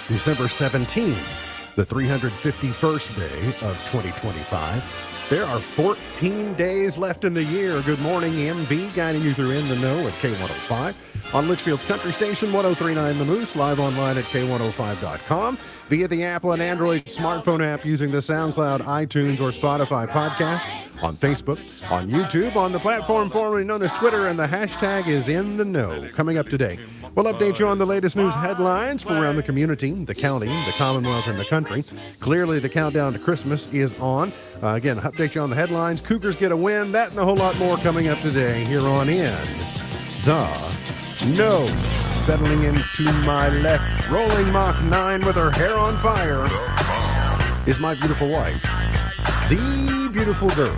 December 17th, the 351st day of 2025. There are 14 days left in the year. Good morning, MB, guiding you through In the Know at K105. On Litchfield's Country Station, 1039 The Moose, live online at K105.com, via the Apple and Android smartphone app using the SoundCloud, iTunes, or Spotify podcast, on Facebook, on YouTube, on the platform formerly known as Twitter, and the hashtag is In the Know. Coming up today, we'll update you on the latest news headlines from around the community, the county, the Commonwealth, and the country. Clearly, the countdown to Christmas is on. Again, update you on the headlines. Cougars get a win. That and a whole lot more coming up today here on In the Know. Settling into my left, rolling Mach 9 with her hair on fire, is my beautiful wife, the beautiful girl.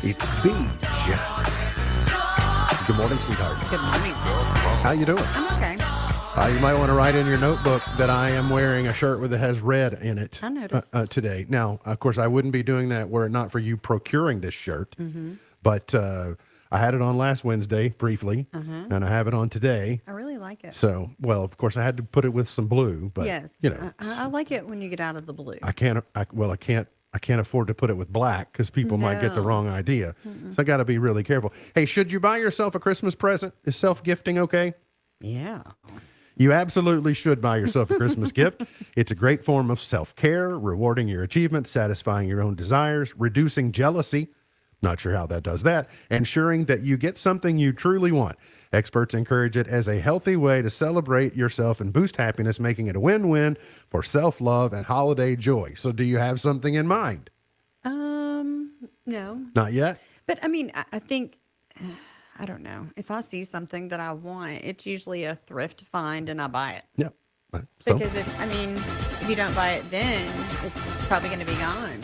It's Beej. Good morning, sweetheart. Good morning. How you doing? I'm okay. You might want to write in your notebook that I am wearing a shirt that has red in it. I noticed. Today. Now, of course, I wouldn't be doing that were it not for you procuring this shirt. But I had it on last Wednesday briefly, and I have it on today. I really like it. So, well, of course, I had to put it with some blue. But Yes. you know, I like it when you get out of the blue. I can't afford to put it with black because people might get the No. wrong idea. So I got to be really careful. Hey, should you buy yourself a Christmas present? Is self-gifting okay? Yeah. You absolutely should buy yourself a Christmas gift. It's a great form of self-care, rewarding your achievements, satisfying your own desires, reducing jealousy. Not sure how that does that. Ensuring that you get something you truly want. Experts encourage it as a healthy way to celebrate yourself and boost happiness, making it a win-win for self-love and holiday joy. So do you have something in mind? No. Not yet? But I mean, I think, I don't know. If I see something that I want, it's usually a thrift find and I buy it. Yep. So, Because if you don't buy it then, it's probably going to be gone.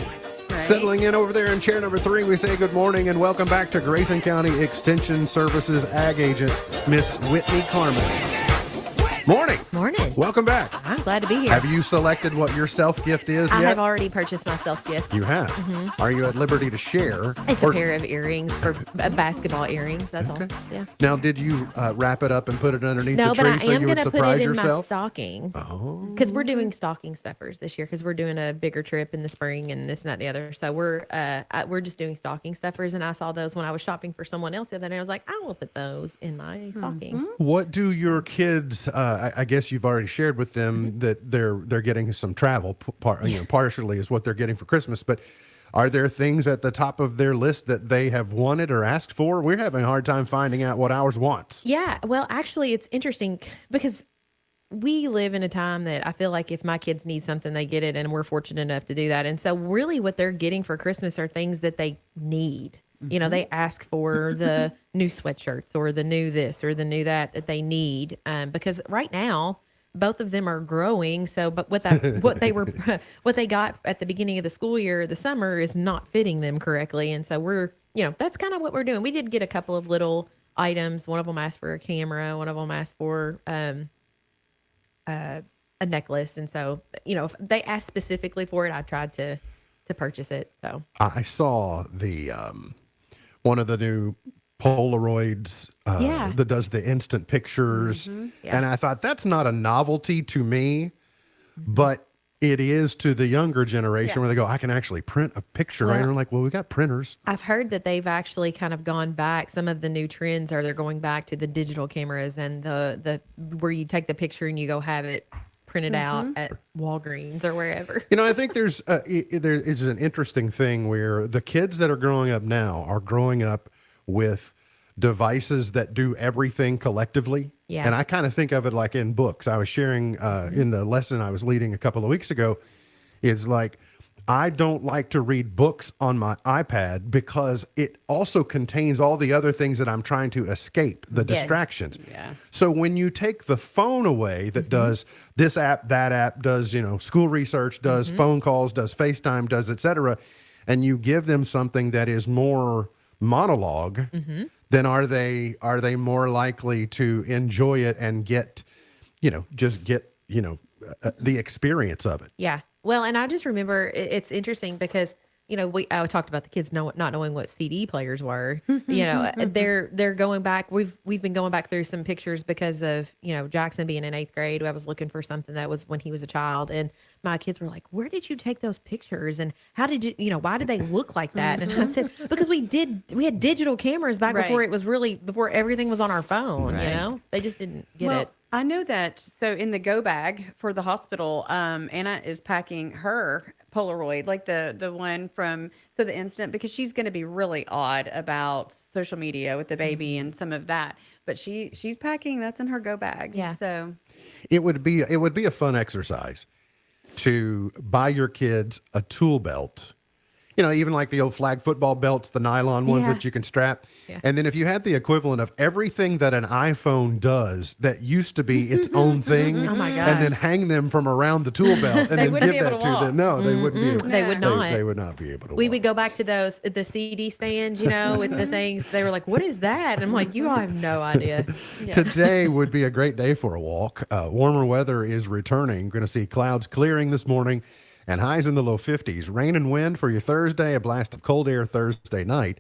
Right? settling in over there in chair number 3, we say good morning and welcome back to Grayson County Extension Services Ag Agent, Miss Whitney Carmen. Morning. Morning. Welcome back. I'm glad to be here. Have you selected what your self-gift is I yet? have already purchased my self gift. You have. Are you at liberty to share? It's a Or- pair of earrings for basketball earrings. That's all. Yeah. Now, did you wrap it up and put it underneath No, the but tree I so am you would going to put surprise it in my yourself? stocking Oh. because we're doing stocking stuffers this year because we're doing a bigger trip in the spring and this and that and the other. So we're just doing stocking stuffers, and I saw those when I was shopping for someone else the other day. I was like, I will put those in my stocking. What do your kids? I guess you've already shared with them that they're getting some travel. Partially is what they're getting for Christmas. But are there things at the top of their list that they have wanted or asked for? We're having a hard time finding out what ours wants. Yeah. Well, actually, it's interesting because we live in a time that I feel like if my kids need something, they get it, and we're fortunate enough to do that. And so, really, what they're getting for Christmas are things that they need. You know, they ask for the new sweatshirts or the new this or the new that they need because right now both of them are growing. So, but what they got at the beginning of the school year, the summer, is not fitting them correctly. And so that's kind of what we're doing. We did get a couple of little items. One of them asked for a camera. One of them asked for a necklace. And so, if they asked specifically for it, I tried to purchase it. So I saw the one of the new Polaroids Yeah. that does the instant pictures, Yeah. and I thought that's not a novelty to me, but it is to the younger generation Yeah. where they go, I can actually print a picture. Right? Well- And I'm like, well, we got printers. I've heard that they've actually kind of gone back. Some of the new trends are they're going back to the digital cameras and the where you take the picture and you go have it printed out at Walgreens or wherever. I think there is an interesting thing where the kids that are growing up now are growing up with devices that do everything collectively. Yeah. And I kind of think of it like in books. I was sharing in the lesson I was leading a couple of weeks ago, it's like, I don't like to read books on my iPad because it also contains all the other things that I'm trying to escape, the Yes. distractions. Yeah. So when you take the phone away that does this app, that app, does, school research, does phone calls, does FaceTime, does et cetera, and you give them something that is more monologue, then are they more likely to enjoy it and get, the experience of it? Yeah. Well, and I just remember it's interesting because I talked about the kids not knowing what CD players were. They're going back. We've been going back through some pictures because of Jackson being in 8th grade. I was looking for something that was when he was a child, and my kids were like, "Where did you take those pictures? And how did you? Why did they look like that?" And I said, "Because we had digital cameras back Right. before it was really before everything was on our phone. Right. They just didn't get Well, it." I know that. So in the go bag for the hospital, Anna is packing her Polaroid, like the one from the incident, because she's going to be really odd about social media with the baby and some of that. But she's packing. That's in her go bag. Yeah. So It would be a fun exercise to buy your kids a tool belt. Even like the old flag football belts, the nylon ones Yeah. that you can strap. Yeah. And then if you had the equivalent of everything that an iPhone does that used to be its own thing, Oh my and then gosh. hang them from around the tool belt and then wouldn't give be that able to to walk. them. No, they wouldn't be able They would No. not. They would not be able to We walk. would go back to the CD stands, with the things. They were like, "What is that?" And I'm like, "You all have no idea." Today would be a great day for a walk. Warmer weather is returning. Going to see clouds clearing this morning and highs in the low 50s. Rain and wind for your Thursday, a blast of cold air Thursday night.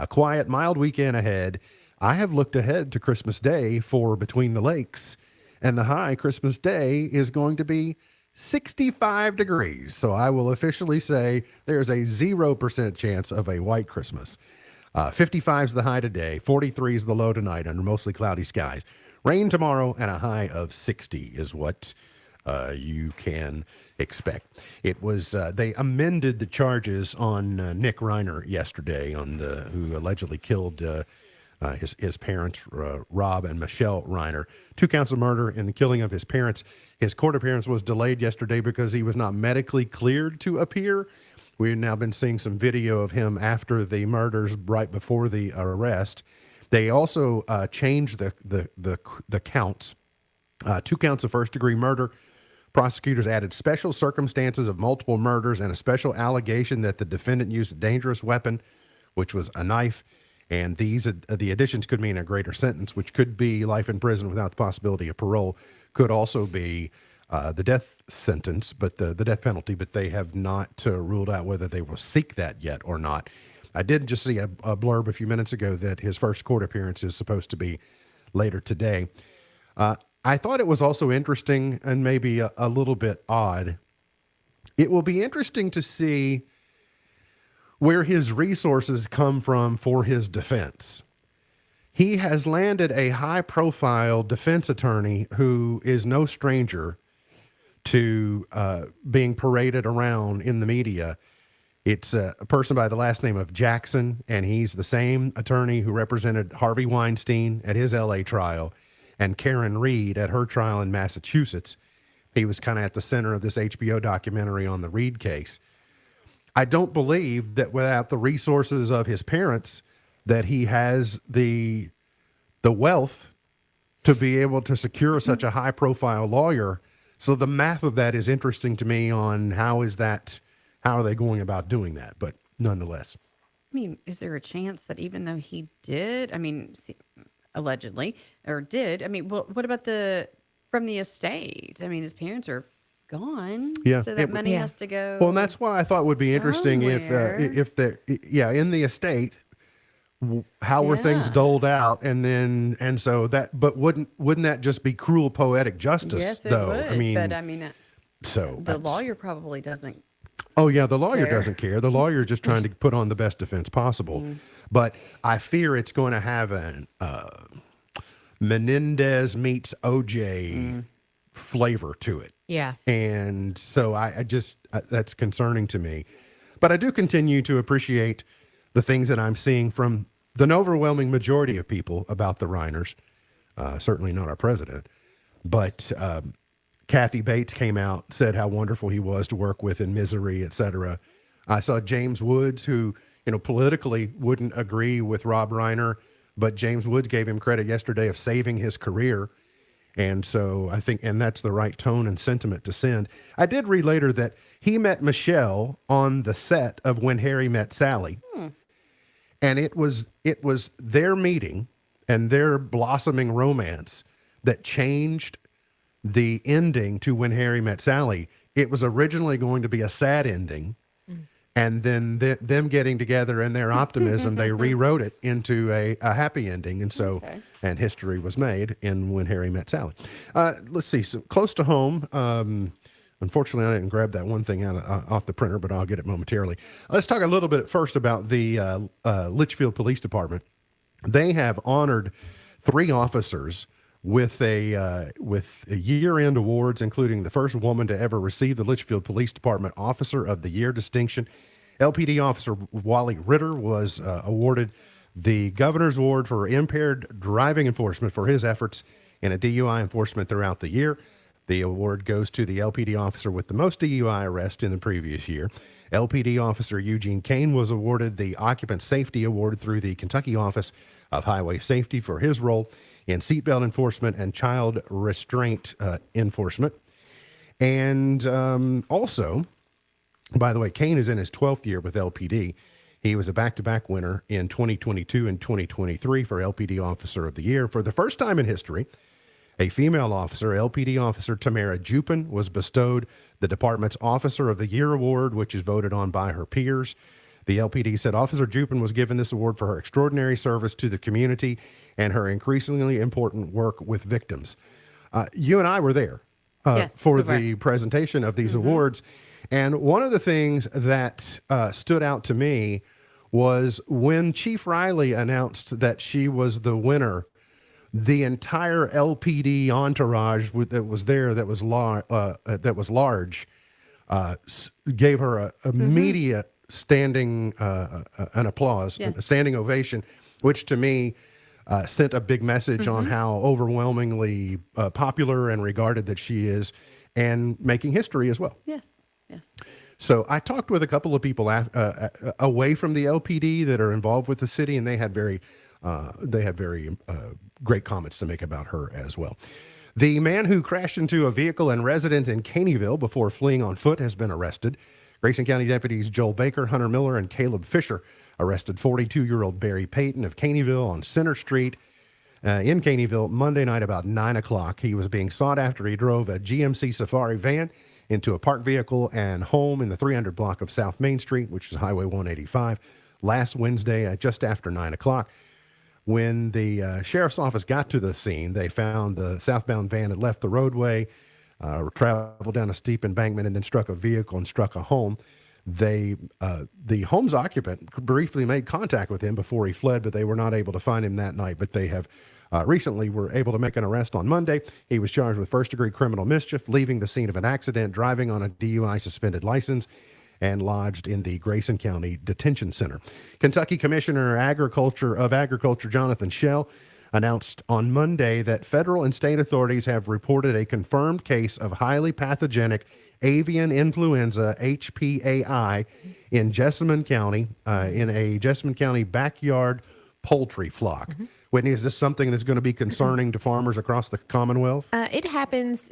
Quiet, mild weekend ahead. I have looked ahead to Christmas Day for Between the Lakes, and the high Christmas Day is going to be 65 degrees. So I will officially say there's a 0% chance of a white Christmas. 55 is the high today, 43 is the low tonight under mostly cloudy skies. Rain tomorrow and a high of 60 is what you can expect. It was they amended the charges on Nick Reiner yesterday who allegedly killed his parents, Rob and Michelle Reiner. 2 counts of murder in the killing of his parents. His court appearance was delayed yesterday because he was not medically cleared to appear. We've now been seeing some video of him after the murders, right before the arrest. They also changed the counts. 2 counts of first-degree murder. Prosecutors added special circumstances of multiple murders and a special allegation that the defendant used a dangerous weapon, which was a knife. And the additions could mean a greater sentence, which could be life in prison without the possibility of parole. Could also be the death sentence, but the death penalty. But they have not ruled out whether they will seek that yet or not. I did just see a blurb a few minutes ago that his first court appearance is supposed to be later today. I thought it was also interesting and maybe a little bit odd. It will be interesting to see where his resources come from for his defense. He has landed a high-profile defense attorney who is no stranger to being paraded around in the media. It's a person by the last name of Jackson, and he's the same attorney who represented Harvey Weinstein at his L.A. trial and Karen Reed at her trial in Massachusetts. He was kind of at the center of this HBO documentary on the Reed case. I don't believe that without the resources of his parents that he has the wealth to be able to secure such a high-profile lawyer. So the math of that is interesting to me on how are they going about doing that? But nonetheless. I mean, is there a chance that even though he did, allegedly, or did, what about from the estate? I mean, his parents are gone. Yeah. So that money has to go. Well, and that's why I thought it would be interesting somewhere. in the estate, how were things Yeah. doled out, and so that, but wouldn't that just be cruel poetic justice? Yes, it though? would. So The that's- lawyer probably doesn't. Oh yeah, the lawyer care. doesn't care. The lawyer is just trying to put on the best defense possible. But I fear it's going to have an Menendez meets OJ flavor to it. Yeah. And so I just, that's concerning to me. But I do continue to appreciate the things that I'm seeing from the overwhelming majority of people about the Reiners. Certainly not our president. But Kathy Bates came out, said how wonderful he was to work with in Misery, et cetera. I saw James Woods, who, politically wouldn't agree with Rob Reiner, but James Woods gave him credit yesterday of saving his career. And so I think, and that's the right tone and sentiment to send. I did read later that he met Michelle on the set of When Harry Met Sally. And it was their meeting and their blossoming romance that changed the ending to When Harry Met Sally. It was originally going to be a sad ending. And then them getting together and their optimism, they rewrote it into a happy ending. And so, Okay. and history was made in When Harry Met Sally. Let's see, so close to home. Unfortunately, I didn't grab that one thing off the printer, but I'll get it momentarily. Let's talk a little bit first about the Litchfield Police Department. They have honored 3 officers with a year-end awards, including the first woman to ever receive the Litchfield Police Department Officer of the Year distinction. LPD Officer Wally Ritter was awarded the Governor's Award for Impaired Driving Enforcement for his efforts in a DUI enforcement throughout the year. The award goes to the LPD officer with the most DUI arrests in the previous year. LPD Officer Eugene Kane was awarded the Occupant Safety Award through the Kentucky Office of Highway Safety for his role in seatbelt enforcement and child restraint enforcement. And also, by the way, Kane is in his 12th year with LPD. He was a back-to-back winner in 2022 and 2023 for LPD Officer of the Year. For the first time in history, a female officer, LPD Officer Tamara Jupin, was bestowed the department's Officer of the Year award, which is voted on by her peers. The LPD said Officer Jupin was given this award for her extraordinary service to the community and her increasingly important work with victims. You and I were there Yes, for we were. the presentation of these awards. And one of the things that stood out to me was when Chief Riley announced that she was the winner, the entire LPD entourage that was there, that was large, gave her a immediate standing an applause, Yes. a standing ovation, which to me sent a big message on how overwhelmingly popular and regarded that she is, and making history as well. Yes. Yes. So I talked with a couple of people away from the LPD that are involved with the city, and they had very great comments to make about her as well. The man who crashed into a vehicle and residence in Caneyville before fleeing on foot has been arrested. Grayson County deputies Joel Baker, Hunter Miller, and Caleb Fisher arrested 42-year-old Barry Payton of Caneyville on Center Street in Caneyville Monday night about 9 o'clock. He was being sought after he drove a GMC Safari van into a parked vehicle and home in the 300 block of South Main Street, which is Highway 185, last Wednesday just after 9 o'clock. When the sheriff's office got to the scene, they found the southbound van had left the roadway, traveled down a steep embankment, and then struck a vehicle and struck a home. The home's occupant briefly made contact with him before he fled, but they were not able to find him that night. But they have recently were able to make an arrest on Monday. He was charged with first-degree criminal mischief, leaving the scene of an accident, driving on a DUI suspended license, and lodged in the Grayson County Detention Center. Kentucky Commissioner of Agriculture Jonathan Schell announced on Monday that federal and state authorities have reported a confirmed case of highly pathogenic avian influenza, HPAI, in Jessamine County, in a Jessamine County backyard poultry flock. Whitney, is this something that's going to be concerning to farmers across the Commonwealth? It happens.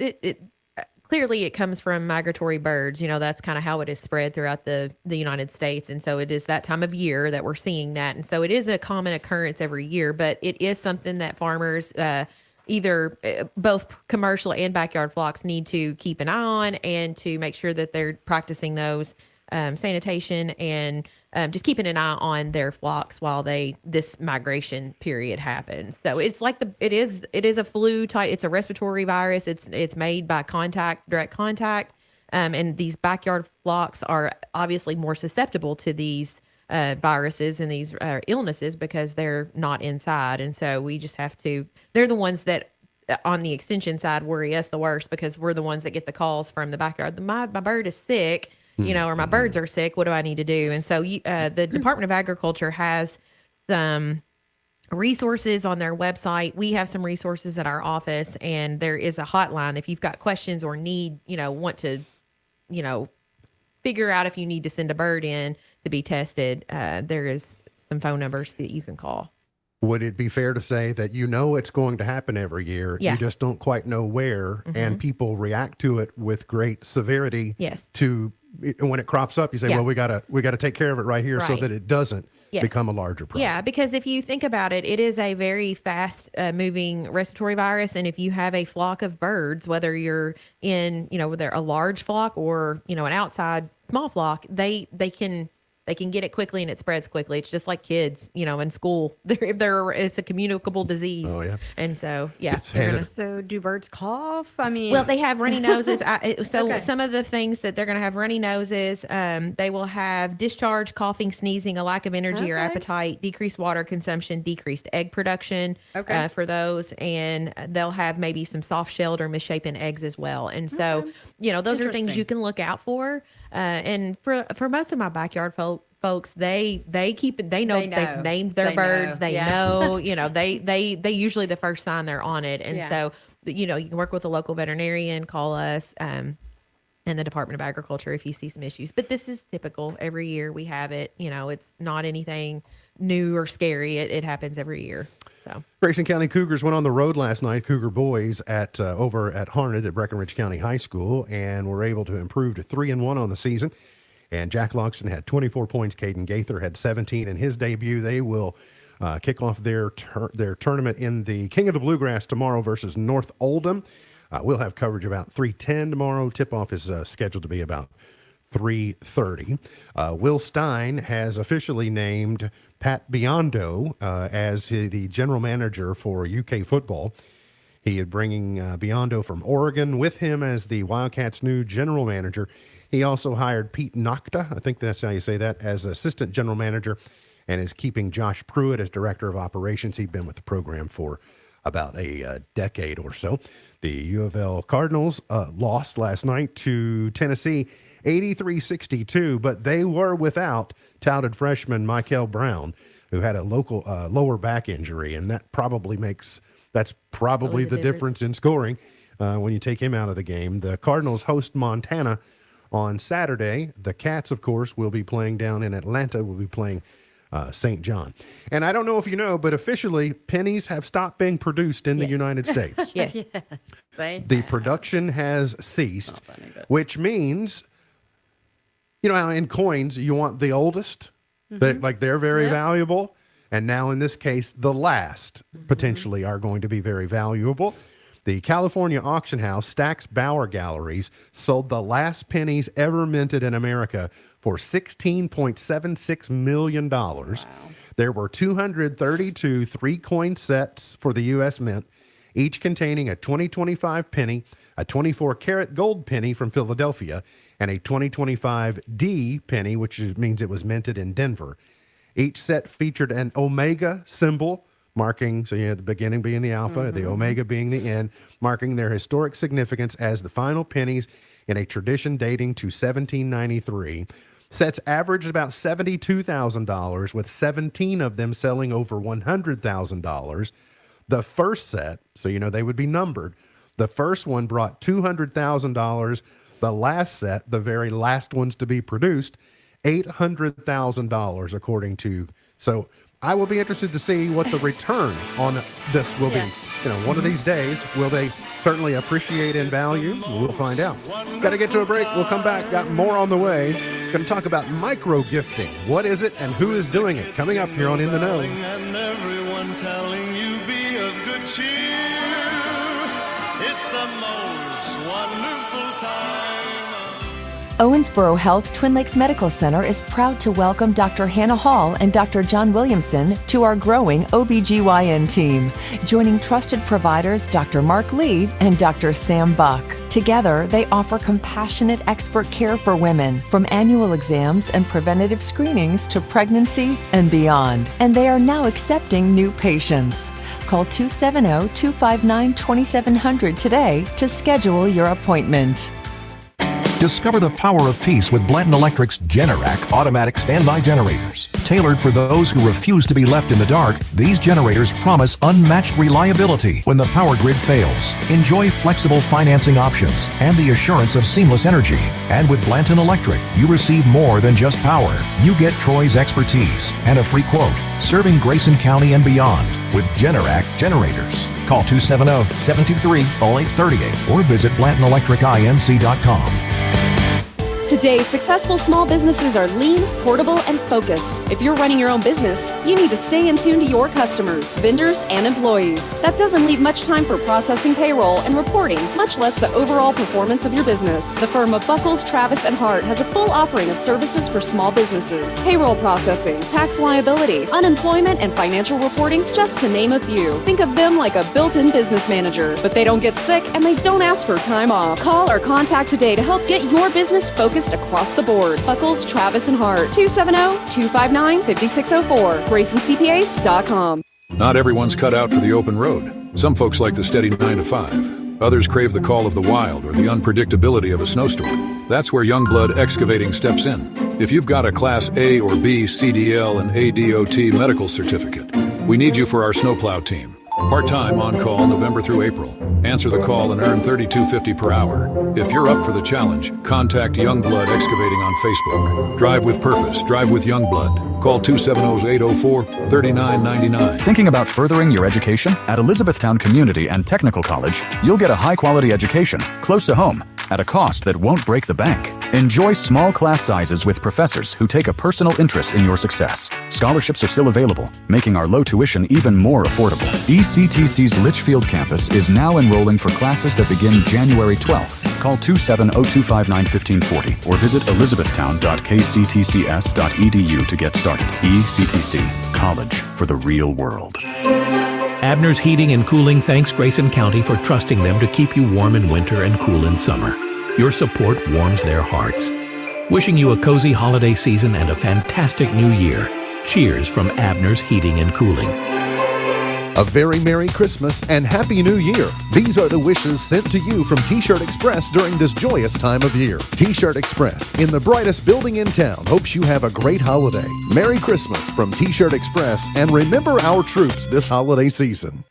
Clearly it comes from migratory birds. You know, that's kind of how it is spread throughout the United States. And so it is that time of year that we're seeing that. And so it is a common occurrence every year, but it is something that farmers, either both commercial and backyard flocks, need to keep an eye on and to make sure that they're practicing those sanitation and just keeping an eye on their flocks while this migration period happens. So it's like it is a flu type. It's a respiratory virus. It's made by direct contact. And these backyard flocks are obviously more susceptible to these viruses and these illnesses because they're not inside. And so we just have to, they're the ones that on the extension side worry us the worst because we're the ones that get the calls from the backyard. My bird is sick, or my birds are sick. What do I need to do? And so the Department of Agriculture has some resources on their website. We have some resources at our office, and there is a hotline if you've got questions or want to, figure out if you need to send a bird in to be tested. There is some phone numbers that you can call. Would it be fair to say that it's going to happen every year? Yeah. You just don't quite know where, and people react to it with great severity. Yes. When it crops up, you say, Yeah. well, we gotta take care of it right here so Right. that it doesn't Yes. become a larger problem. Yeah, because if you think about it, it is a very fast moving respiratory virus. And if you have a flock of birds, whether you're in, whether a large flock or, an outside small flock, they can they can get it quickly and it spreads quickly. It's just like kids, in school. It's a communicable disease. Oh, yeah. And so, yeah. It's they're handed- gonna- So do birds cough? I mean, well, they have runny noses. Okay. Some of the things that they're going to have runny noses. They will have discharge, coughing, sneezing, a lack of energy or Okay. appetite, decreased water consumption, decreased egg production. Okay. For those, and they'll have maybe some soft-shelled or misshapen eggs as well. And so, those are things Interesting. you can look out for. And for most of my backyard folks, they keep it. They know, They know. they've named their They birds. know. They Yeah. know. They usually the first sign they're on it. And Yeah. so, you can work with a local veterinarian, call us, and the Department of Agriculture if you see some issues. But this is typical. Every year we have it. It's not anything new or scary. It happens every year. So Grayson County Cougars went on the road last night, Cougar boys, at over at Harnett at Breckenridge County High School, and were able to improve to 3-1 on the season. And Jack Loxton had 24 points. Caden Gaither had 17 in his debut. They will kick off their tournament in the King of the Bluegrass tomorrow versus North Oldham. We'll have coverage about 3:10 tomorrow. Tip-off is scheduled to be about 3:30. Will Stein has officially named Pat Biondo as the general manager for UK football. He is bringing Biondo from Oregon with him as the Wildcats' new general manager. He also hired Pete Nocta, I think that's how you say that, as assistant general manager, and is keeping Josh Pruitt as director of operations. He's been with the program for about a decade or so. The U of L Cardinals lost last night to Tennessee 83-62, but they were without touted freshman Michael Brown, who had a lower back injury, and that's probably the difference in scoring when you take him out of the game. The Cardinals host Montana on Saturday. The Cats, of course, will be playing down in Atlanta. Will be playing St. John. And I don't know if you know, but officially, pennies have stopped being produced in the United States. yes, The production has ceased, which means, how in coins you want the oldest, they're very valuable. And now in this case, the last potentially are going to be very valuable. The California auction house, Stack's Bauer Galleries, sold the last pennies ever minted in America for $16.76 million. Wow. There were 232 three-coin sets for the U.S. Mint, each containing a 2025 penny, a 24-karat gold penny from Philadelphia, and a 2025 D penny, which means it was minted in Denver. Each set featured an omega symbol, marking, so you had the beginning being the alpha, the omega being the end, marking their historic significance as the final pennies in a tradition dating to 1793. Sets averaged about $72,000, with 17 of them selling over $100,000. The first set, so they would be numbered, the first one brought $200,000. The last set, the very last ones to be produced, $800,000, according to. So I will be interested to see what the return on this will be. One of these days, will they certainly appreciate in value? We'll find out. Got to get to a break. We'll come back. Got more on the way. Going to talk about micro gifting. What is it and who is doing it? Coming up here on In the Know. And everyone telling you be of good cheer. It's the most wonderful time. Owensboro Health Twin Lakes Medical Center is proud to welcome Dr. Hannah Hall and Dr. John Williamson to our growing OBGYN team, joining trusted providers Dr. Mark Lee and Dr. Sam Buck. Together, they offer compassionate expert care for women, from annual exams and preventative screenings to pregnancy and beyond. And they are now accepting new patients. Call 270-259-2700 today to schedule your appointment. Discover the power of peace with Blanton Electric's Generac automatic standby generators. Tailored for those who refuse to be left in the dark, these generators promise unmatched reliability when the power grid fails. Enjoy flexible financing options and the assurance of seamless energy. And with Blanton Electric, you receive more than just power. You get Troy's expertise and a free quote, serving Grayson County and beyond with Generac generators. Call 270-723-0838 or visit BlantonElectricINC.com. Today, successful small businesses are lean, portable, and focused. If you're running your own business, you need to stay in tune to your customers, vendors, and employees. That doesn't leave much time for processing payroll and reporting, much less the overall performance of your business. The firm of Buckles, Travis, and Hart has a full offering of services for small businesses. Payroll processing, tax liability, unemployment, and financial reporting, just to name a few. Think of them like a built-in business manager, but they don't get sick and they don't ask for time off. Call or contact today to help get your business focused across the board. Buckles, Travis, and Hart, 270-259-5604, GraysonCPAs.com. Not everyone's cut out for the open road. Some folks like the steady 9 to 5. Others crave the call of the wild or the unpredictability of a snowstorm. That's where Youngblood Excavating steps in. If you've got a Class A or B CDL and ADOT medical certificate, we need you for our snowplow team. Part-time on-call November through April. Answer the call and earn $32.50 per hour. If you're up for the challenge, contact Youngblood Excavating on Facebook. Drive with purpose. Drive with Youngblood. Call 270-804-3999. Thinking about furthering your education? At Elizabethtown Community and Technical College, you'll get a high-quality education, close to home, at a cost that won't break the bank. Enjoy small class sizes with professors who take a personal interest in your success. Scholarships are still available, making our low tuition even more affordable. ECTC's Litchfield campus is now enrolling for classes that begin January 12th. Call 270-259-1540 or visit elizabethtown.kctcs.edu to get started. ECTC, college for the real world. Abner's Heating and Cooling thanks Grayson County for trusting them to keep you warm in winter and cool in summer. Your support warms their hearts. Wishing you a cozy holiday season and a fantastic new year. Cheers from Abner's Heating and Cooling. A very Merry Christmas and Happy New Year. These are the wishes sent to you from T-Shirt Express during this joyous time of year. T-Shirt Express, in the brightest building in town, hopes you have a great holiday. Merry Christmas from T-Shirt Express, and remember our troops this holiday season.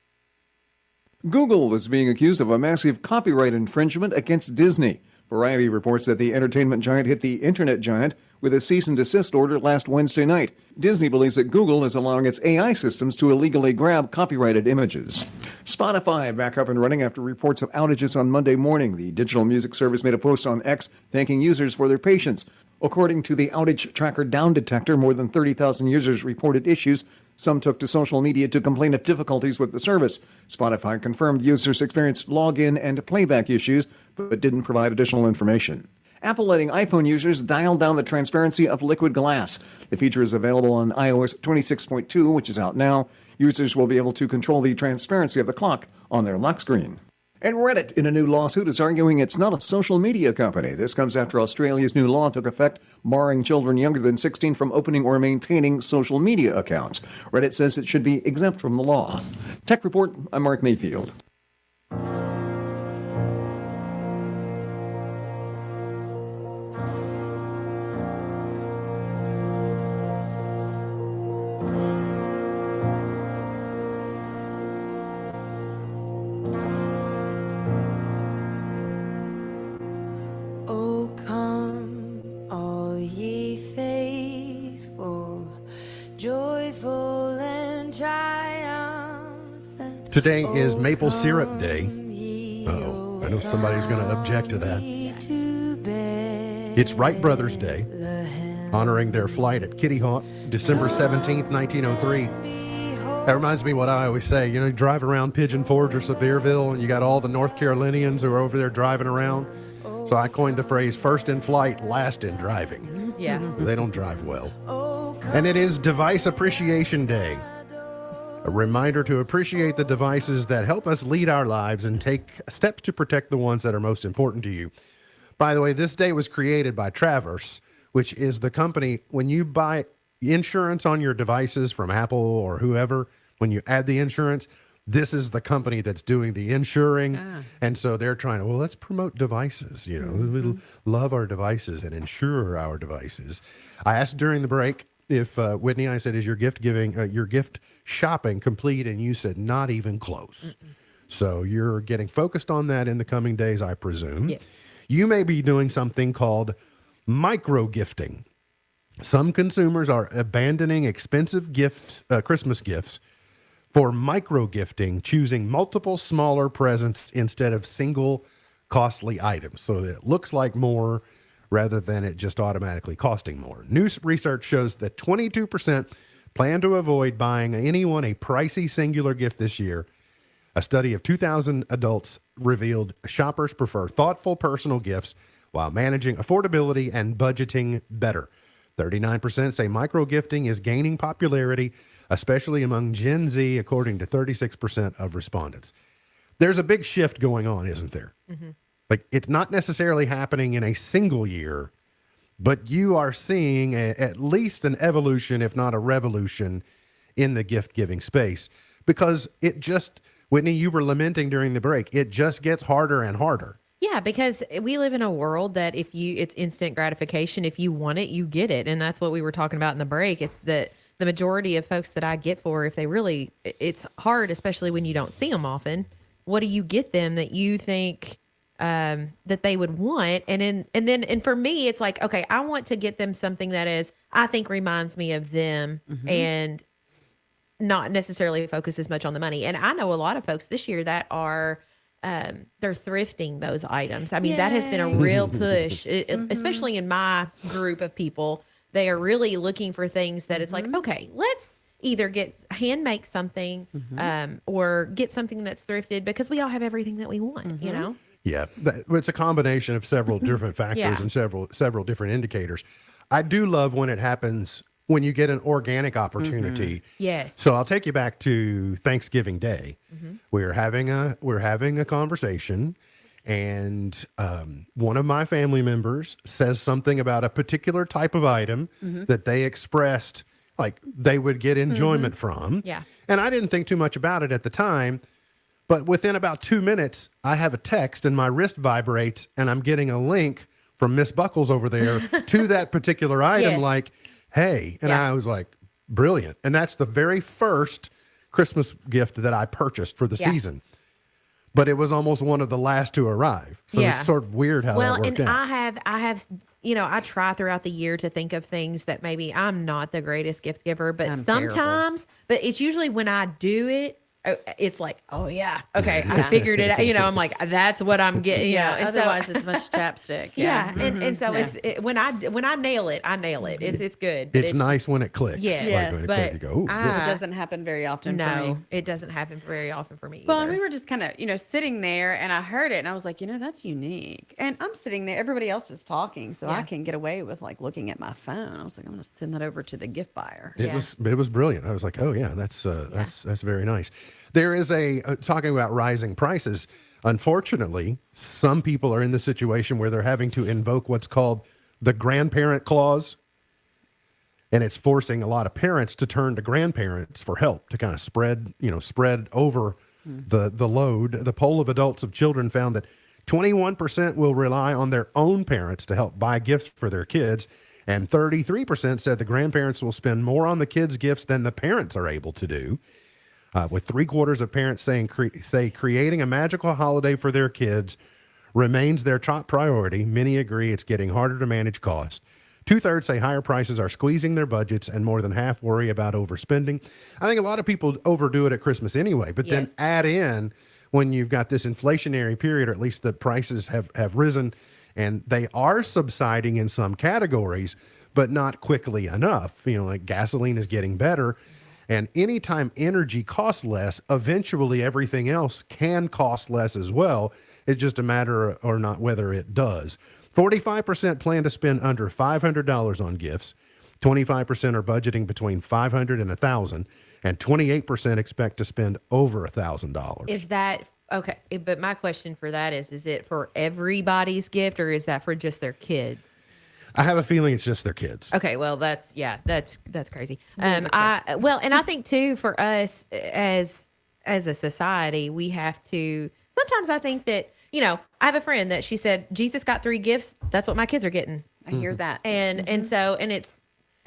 Google is being accused of a massive copyright infringement against Disney. Variety reports that the entertainment giant hit the internet giant with a cease and desist order last Wednesday night. Disney believes that Google is allowing its AI systems to illegally grab copyrighted images. Spotify back up and running after reports of outages on Monday morning. The digital music service made a post on X thanking users for their patience. According to the outage tracker Down Detector, more than 30,000 users reported issues. Some took to social media to complain of difficulties with the service. Spotify confirmed users experienced login and playback issues, but didn't provide additional information. Apple letting iPhone users dial down the transparency of liquid glass. The feature is available on iOS 26.2, which is out now. Users will be able to control the transparency of the clock on their lock screen. And Reddit, in a new lawsuit, is arguing it's not a social media company. This comes after Australia's new law took effect, barring children younger than 16 from opening or maintaining social media accounts. Reddit says it should be exempt from the law. Tech Report, I'm Mark Mayfield. Today is Maple Syrup Day. Oh, I know somebody's going to object to that. It's Wright Brothers Day, honoring their flight at Kitty Hawk, December 17th, 1903. That reminds me what I always say. You know, you drive around Pigeon Forge or Sevierville, and you got all the North Carolinians who are over there driving around. So I coined the phrase, first in flight, last in driving. Yeah. They don't drive well. And it is Device Appreciation Day. A reminder to appreciate the devices that help us lead our lives and take steps to protect the ones that are most important to you. By the way, this day was created by Traverse, which is the company, when you buy insurance on your devices from Apple or whoever, when you add the insurance, this is the company that's doing the insuring. And so they're trying to, well, let's promote devices. You know, we love our devices and insure our devices. I asked during the break, if Whitney, I said, is your gift shopping complete? And you said, not even close. So you're getting focused on that in the coming days, I presume. Yes. You may be doing something called micro gifting. Some consumers are abandoning expensive Christmas gifts for micro gifting, choosing multiple smaller presents instead of single costly items. So that it looks like more rather than it just automatically costing more. New research shows that 22% plan to avoid buying anyone a pricey singular gift this year. A study of 2,000 adults revealed shoppers prefer thoughtful personal gifts while managing affordability and budgeting better. 39% say micro gifting is gaining popularity, especially among Gen Z, according to 36% of respondents. There's a big shift going on, isn't there? Like, it's not necessarily happening in a single year, but you are seeing at least an evolution, if not a revolution, in the gift giving space, because it just, Whitney, you were lamenting during the break, it just gets harder and harder. Yeah, because we live in a world that it's instant gratification. If you want it, you get it. And that's what we were talking about in the break. It's that the majority of folks that I get for, if they really, it's hard, especially when you don't see them often. What do you get them that you think that they would want? And for me, it's like, okay, I want to get them something that I think reminds me of them and not necessarily focus as much on the money. And I know a lot of folks this year that are, they're thrifting those items. I mean, that has been a real push, especially in my group of people. They are really looking for things that it's like, okay, let's either hand make something or get something that's thrifted, because we all have everything that we want, you know? Yeah, it's a combination of several different factors and several different indicators. I do love when it happens when you get an organic opportunity. Yes. So I'll take you back to Thanksgiving Day. We're having a conversation, and one of my family members says something about a particular type of item that they expressed like they would get enjoyment from. Yeah. And I didn't think too much about it at the time. But within about 2 minutes, I have a text and my wrist vibrates, and I'm getting a link from Miss Buckles over there to that particular item, Yes. like, hey. And I was like, brilliant. And that's the very first Christmas gift that I purchased for the season. But it was almost one of the last to arrive. So it's sort of weird how that worked out. I have, I try throughout the year to think of things that maybe I'm not the greatest gift giver, but sometimes, but it's usually when I do it, it's like, oh yeah, okay, I figured it out. I'm like, that's what I'm getting. And Otherwise, it's much chapstick. And so when I nail it, I nail it. It's good. But It's nice when it clicks. Yes, Like when it but clicks, you go, "Ooh, good." It doesn't happen very often for no, me. it doesn't happen very often for me. Well, either. and we were just kind of, sitting there, and I heard it, and I was like, that's unique. And I'm sitting there, everybody else is talking, so I can get away with like looking at my phone. I was like, I'm going to send that over to the gift buyer. It was brilliant. I was like, oh yeah, that's very nice. There is talking about rising prices. Unfortunately, some people are in the situation where they're having to invoke what's called the grandparent clause. And it's forcing a lot of parents to turn to grandparents for help to kind of spread over the load. The poll of adults of children found that 21% will rely on their own parents to help buy gifts for their kids. And 33% said the grandparents will spend more on the kids' gifts than the parents are able to do. With 3/4 of parents say creating a magical holiday for their kids remains their top priority. Many agree it's getting harder to manage cost. 2/3 say higher prices are squeezing their budgets, and more than half worry about overspending. I think a lot of people overdo it at Christmas anyway, but then add in when you've got this inflationary period, or at least the prices have risen, and they are subsiding in some categories, but not quickly enough. Like gasoline is getting better. And anytime energy costs less, eventually everything else can cost less as well. It's just a matter or not whether it does. 45% plan to spend under $500 on gifts. 25% are budgeting between $500 and $1,000, and 28% expect to spend over $1,000. Is that okay? But my question for that is it for everybody's gift, or is that for just their kids? I have a feeling it's just their kids. Okay, well that's crazy. And I think too, for us as a society, we have to. Sometimes I think that I have a friend that she said Jesus got 3 gifts. That's what my kids are getting. I hear that, and it's.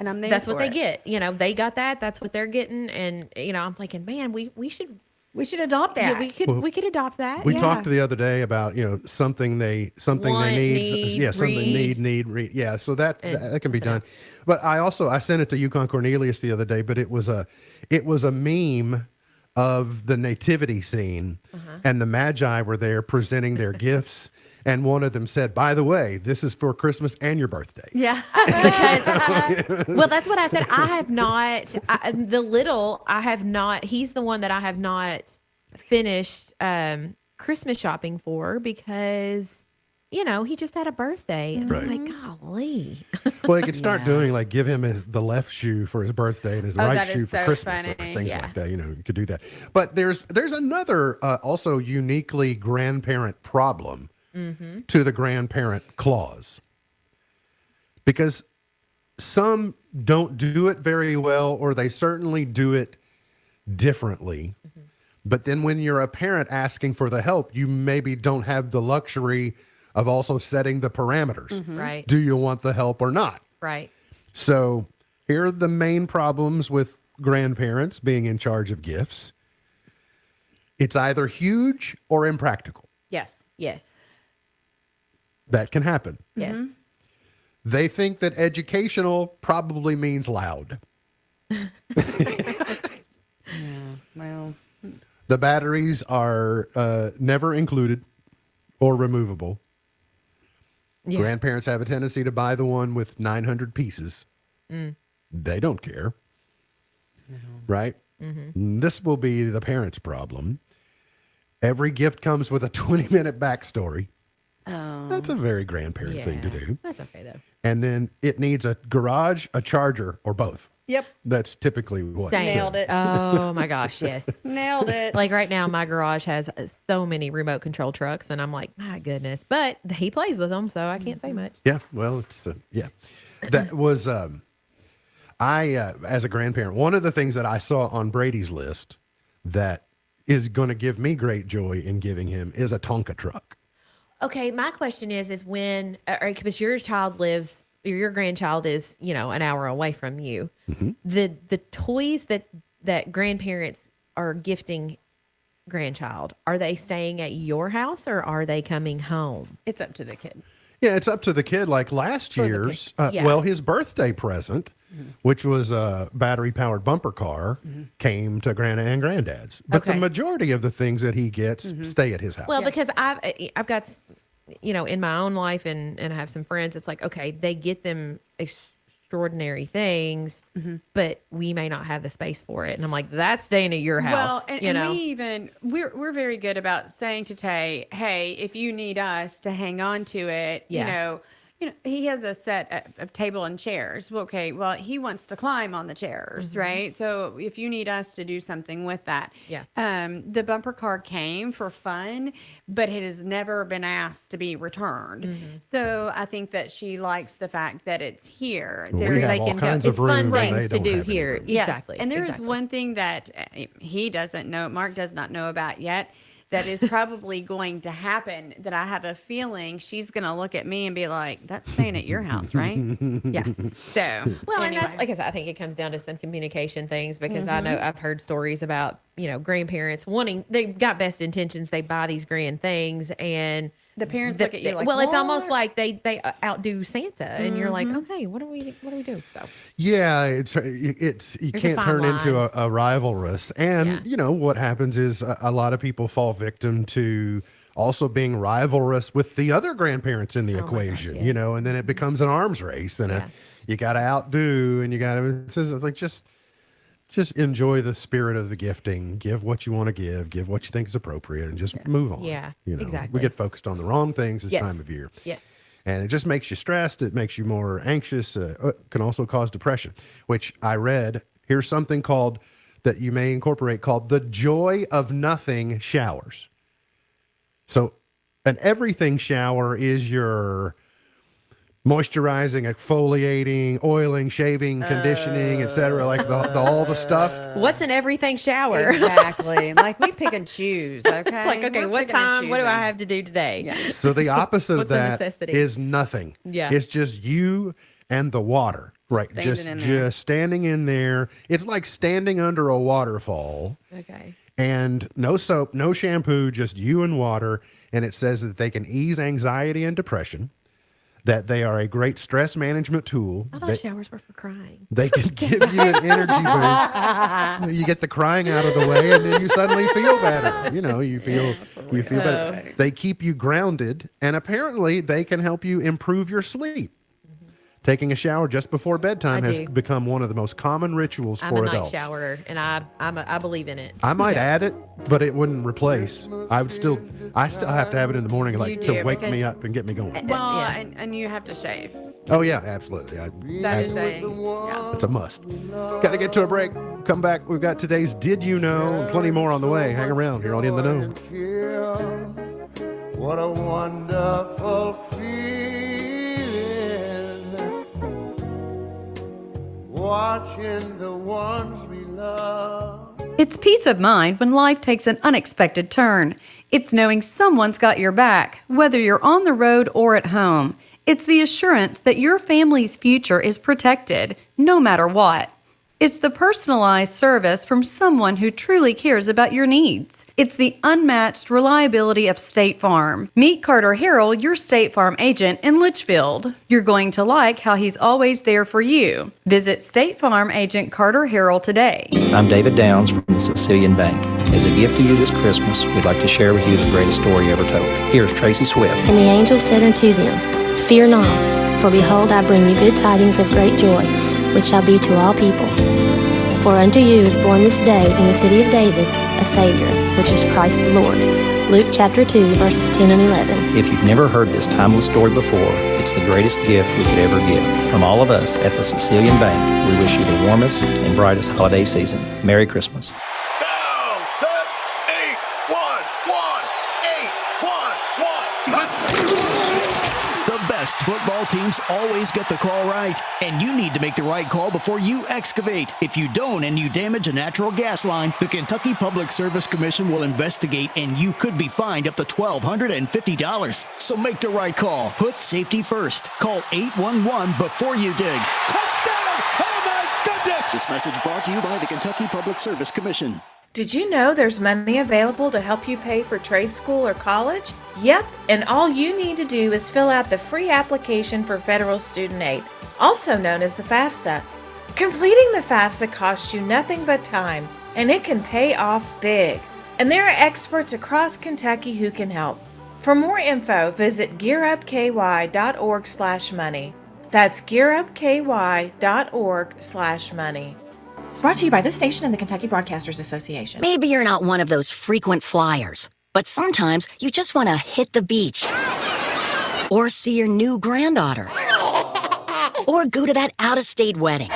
And I'm there that's what for they it. get. They got that. That's what they're getting. And I'm thinking, man, we should adopt that. Yeah, we could adopt that. We talked the other day about something they Want, need, something need. Yeah, so that can be done. But I sent it to Yukon Cornelius the other day. But it was a meme of the nativity scene, and the Magi were there presenting their gifts, And one of them said, by the way, this is for Christmas and your birthday. Yeah. Because well, that's what I said. I have not he's the one that I have not finished Christmas shopping for because he just had a birthday. And Right. I'm like, golly. Well, you could start doing like give him the left shoe for his birthday and his right that shoe is for so Christmas or funny. things Yeah. like that. You could do that. But there's another also uniquely grandparent problem to the grandparent clause, because some don't do it very well, or they certainly do it differently. But then when you're a parent asking for the help, you maybe don't have the luxury of also setting the parameters. Right. Do you want the help or not? Right. So here are the main problems with grandparents being in charge of gifts. It's either huge or impractical. Yes. Yes. That can happen. Yes. They think that educational probably means loud. Well, The batteries are never included or removable. Yeah. Grandparents have a tendency to buy the one with 900 pieces. They don't care. Right? This will be the parents' problem. Every gift comes with a 20-minute backstory. oh, That's a very grandparent thing to Yeah. do. That's okay though. And then it needs a garage, a charger, or both. yep. That's typically what. Same. Nailed it. Oh my gosh, yes. Nailed it. Like right now, my garage has so many remote control trucks, and I'm like, my goodness. But he plays with them, so I can't say much. Yeah, well, it's yeah. That was as a grandparent, one of the things that I saw on Brady's list that is going to give me great joy in giving him is a Tonka truck. Okay, my question is when, because your grandchild is, an hour away from you, the toys that grandparents are gifting grandchild, are they staying at your house or are they coming home? It's up to the kid. Yeah, it's up to the kid. Like last year's, Yeah. his birthday present, which was a battery-powered bumper car, came to Grandma and Granddad's. But the Okay. majority of the things that he gets stay at his house. Well, because I've got, in my own life and I have some friends, it's like, okay, they get them extraordinary things, but we may not have the space for it. And I'm like, that's staying at your house. Well, and we're very good about saying to Tay, hey, if you need us to hang on to it, Yeah. he has a set of table and chairs. Well, okay, well, he wants to climb on the chairs, right? So if you need us to do something with that, Yeah. The bumper car came for fun, but it has never been asked to be returned. So I think that she likes the fact that it's here. We There's- have they all can go. kinds It's of room fun and things they to don't do have any here. room. Yes. Exactly. And there is exactly. one thing that he doesn't know, Mark does not know about yet, that is probably going to happen, that I have a feeling she's going to look at me and be like, that's staying at your house, right? Yeah. So, Well, and anyway. that's, like I said, I think it comes down to some communication things because I know I've heard stories about, grandparents they've got best intentions. They buy these grand things and the parents look at you like, well, it's almost "What?" like they outdo Santa and you're like, okay, what do we do? So Yeah, it's you There's a can't fine turn into line. a rivalrous, and what happens is a lot of people fall victim to also being rivalrous with the other grandparents in the equation, yes. and then it becomes an arms race, and Yeah. you got to outdo, and you got to. It's like just enjoy the spirit of the gifting. Give what you want to give what you think is appropriate, and just move on. Yeah, We exactly. get focused on the wrong things this Yes. time of year. yes. And it just makes you stressed. It makes you more anxious. Can also cause depression, which I read. Here's something that you may incorporate called the joy of nothing showers. So an everything shower is your moisturizing, exfoliating, oiling, shaving, conditioning, etc. Like all the stuff. What's an everything shower? Exactly. Like we pick and choose. Okay. It's like, okay, We're what picking and time? What do I choosing. have to do today? Yeah. So the opposite of What's a that necessity? is nothing. Yeah. It's just you and the water. Right. Standing Just in there. just standing in there. It's like standing under a waterfall Okay. and no soap, no shampoo, just you and water. And it says that they can ease anxiety and depression. that they are a great stress management tool. I thought showers were for crying. They can give you an energy boost. You get the crying out of the way, and then you suddenly feel better. You feel better. They keep you grounded, and apparently they can help you improve your sleep. Taking a shower just before bedtime has become one of the most common rituals for adults. I'm a night showerer, and I believe in it. I might add it, but it wouldn't replace. I still have to have it in the morning, to wake me up and get me going. Well, and you have to shave. Oh yeah, absolutely. It's a must. Got to get to a break. Come back. We've got today's Did You Know? And plenty more on the way. Hang around here on In the Know. What a wonderful feeling. Watching the ones we love. It's peace of mind when life takes an unexpected turn. It's knowing someone's got your back, whether you're on the road or at home. It's the assurance that your family's future is protected, no matter what. It's the personalized service from someone who truly cares about your needs. It's the unmatched reliability of State Farm. Meet Carter Harrell, your State Farm agent in Litchfield. You're going to like how he's always there for you. Visit State Farm agent Carter Harrell today. I'm David Downs from the Sicilian Bank. As a gift to you this Christmas, we'd like to share with you the greatest story ever told. Here's Tracy Swift. And the angel said unto them, Fear not, for behold, I bring you good tidings of great joy, which shall be to all people. For unto you is born this day in the city of David a Savior, which is Christ the Lord. Luke chapter 2, verses 10 and 11. If you've never heard this timeless story before, it's the greatest gift we could ever give. From all of us at the Sicilian Bank, we wish you the warmest and brightest holiday season. Merry Christmas. Football teams always get the call right, and you need to make the right call before you excavate. If you don't and you damage a natural gas line, the Kentucky Public Service Commission will investigate, and you could be fined up to $1,250. So make the right call. Put safety first. Call 811 before you dig. Touchdown! Oh my goodness! This message brought to you by the Kentucky Public Service Commission. Did you know there's money available to help you pay for trade school or college? Yep, and all you need to do is fill out the free application for federal student aid, also known as the FAFSA. Completing the FAFSA costs you nothing but time, and it can pay off big. And there are experts across Kentucky who can help. For more info, visit gearupky.org/money. That's gearupky.org/money. Brought to you by this station and the Kentucky Broadcasters Association. Maybe you're not one of those frequent flyers, but sometimes you just want to hit the beach. Or see your new granddaughter. Or go to that out-of-state wedding.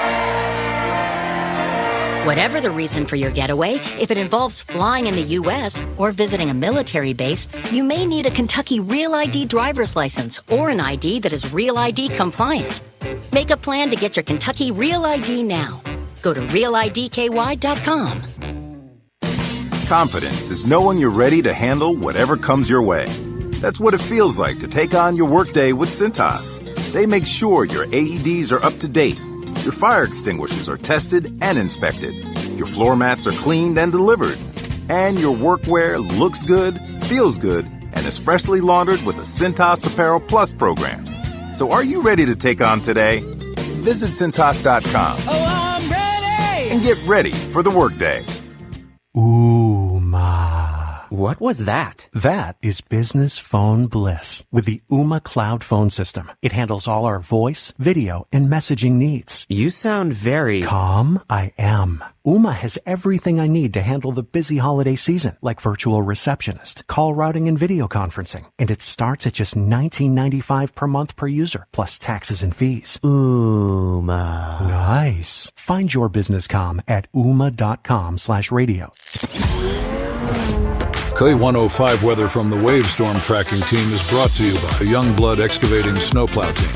Whatever the reason for your getaway, if it involves flying in the U.S. or visiting a military base, you may need a Kentucky Real ID driver's license or an ID that is Real ID compliant. Make a plan to get your Kentucky Real ID now. Go to realidky.com. Confidence is knowing you're ready to handle whatever comes your way. That's what it feels like to take on your workday with Cintas. They make sure your AEDs are up to date, your fire extinguishers are tested and inspected, your floor mats are cleaned and delivered, and your workwear looks good, feels good, and is freshly laundered with the Cintas Apparel Plus program. So are you ready to take on today? Visit Cintas.com. And get ready for the workday. Ooma. What was that? That is business phone bliss with the Ooma Cloud Phone System. It handles all our voice, video, and messaging needs. You sound very calm. I am. Ooma has everything I need to handle the busy holiday season, like virtual receptionist, call routing, and video conferencing. And it starts at just $19.95 per month per user, plus taxes and fees. Ooma. Nice. Find your business comm at ooma.com/radio. K105 weather from the Wave Storm Tracking Team is brought to you by Youngblood Excavating Snowplow Team.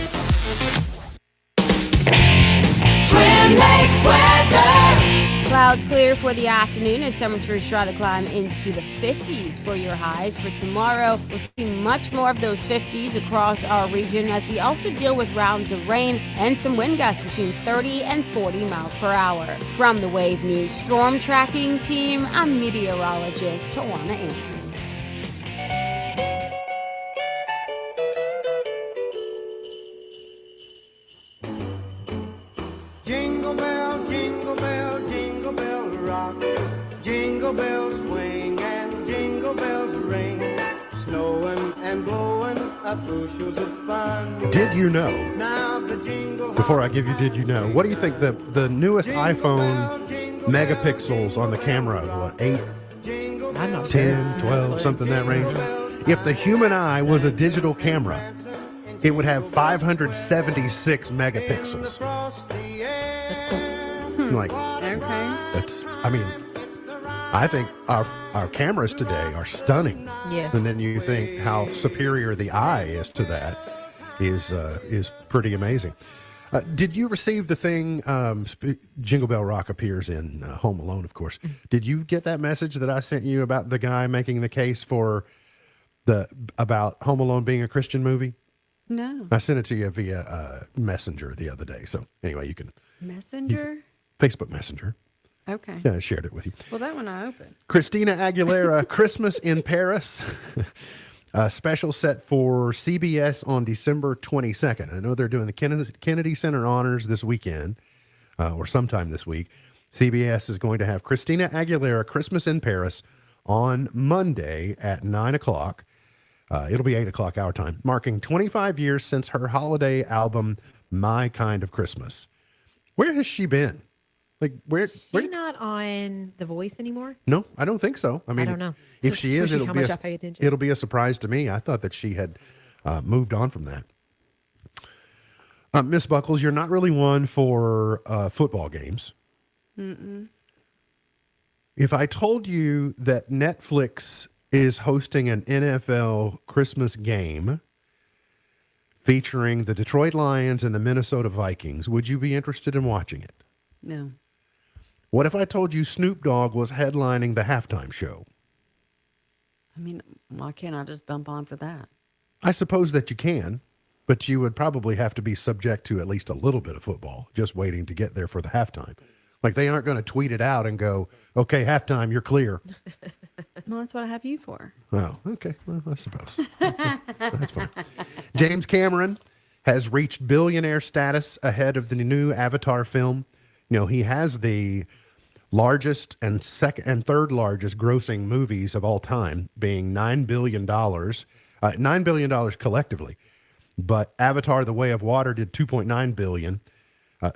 Twin Lakes weather. Clouds clear for the afternoon as temperatures try to climb into the 50s for your highs. For tomorrow, we'll see much more of those 50s across our region as we also deal with rounds of rain and some wind gusts between 30 and 40 miles per hour. From the Wave News Storm Tracking Team, I'm meteorologist Tawana Andrews. Jingle bells swing and jingle bells ring, snowing and blowing up bushels of fun. Did you know? Now the jingle Before I give you Did You Know, what do you think the newest iPhone megapixels on the camera? What, 8, I'm not 10, 12, something that range? If the human eye was a digital camera, it would have 576 megapixels. That's cool. Like, Okay. that's, I mean, I think our cameras today are stunning. Yes. And then you think how superior the eye is to that is pretty amazing. Did you receive the thing? Jingle Bell Rock appears in Home Alone, of course. Did you get that message that I sent you about the guy making the case for about Home Alone being a Christian movie? No. I sent it to you via Messenger the other day. So anyway, you can Messenger? Facebook Messenger. Okay. Yeah, I shared it with you. Well, that one I opened. Christina Aguilera, Christmas in Paris. A special set for CBS on December 22nd. I know they're doing the Kennedy Center Honors this weekend, or sometime this week. CBS is going to have Christina Aguilera, Christmas in Paris, on Monday at 9 o'clock. It'll be 8 o'clock our time, marking 25 years since her holiday album, My Kind of Christmas. Where has she been? Like, where? She's not on The Voice anymore? No, I don't think so. I mean, don't know. If she is, How much I pay attention. it'll be a surprise to me. I thought that she had moved on from that. Miss Buckles, you're not really one for football games. Mm-mm. If I told you that Netflix is hosting an NFL Christmas game featuring the Detroit Lions and the Minnesota Vikings, would you be interested in watching it? No. What if I told you Snoop Dogg was headlining the halftime show? I mean, why can't I just bump on for that? I suppose that you can, but you would probably have to be subject to at least a little bit of football, just waiting to get there for the halftime. Like, they aren't going to tweet it out and go, okay, halftime, you're clear. Well, that's what I have you for. Oh, okay. Well, I suppose. That's fine. James Cameron has reached billionaire status ahead of the new Avatar film. You know, he has the largest and second and third largest grossing movies of all time, being $9 billion. $9 billion collectively. But Avatar: The Way of Water did $2.9 billion.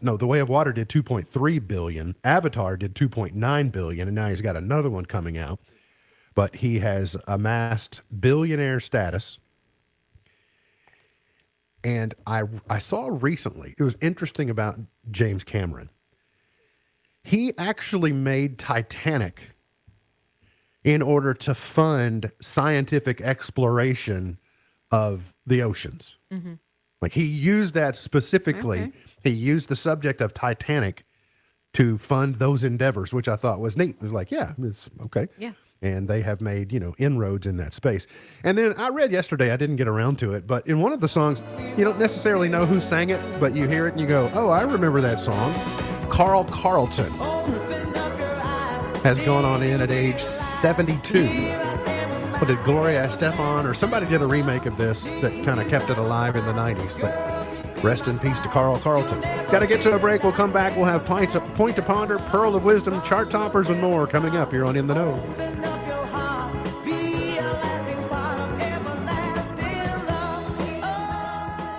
The Way of Water did $2.3 billion. Avatar did $2.9 billion, and now he's got another one coming out. But he has amassed billionaire status. And I saw recently, it was interesting about James Cameron. He actually made Titanic in order to fund scientific exploration of the oceans. Mm-hmm. Like, he used that specifically. Okay. He used the subject of Titanic to fund those endeavors, which I thought was neat. It was like, yeah, it's okay. Yeah. And they have made, inroads in that space. And then I read yesterday, I didn't get around to it, but in one of the songs, you don't necessarily know who sang it, but you hear it and you go, oh, I remember that song. Carl Carlton has gone on in at age 72. What did Gloria Estefan or somebody did a remake of this that kind of kept it alive in the 90s, but rest in peace to Carl Carlton. Got to get to a break. We'll come back. We'll have Point to Ponder, Pearl of Wisdom, Chart Toppers, and more coming up here on In the Know.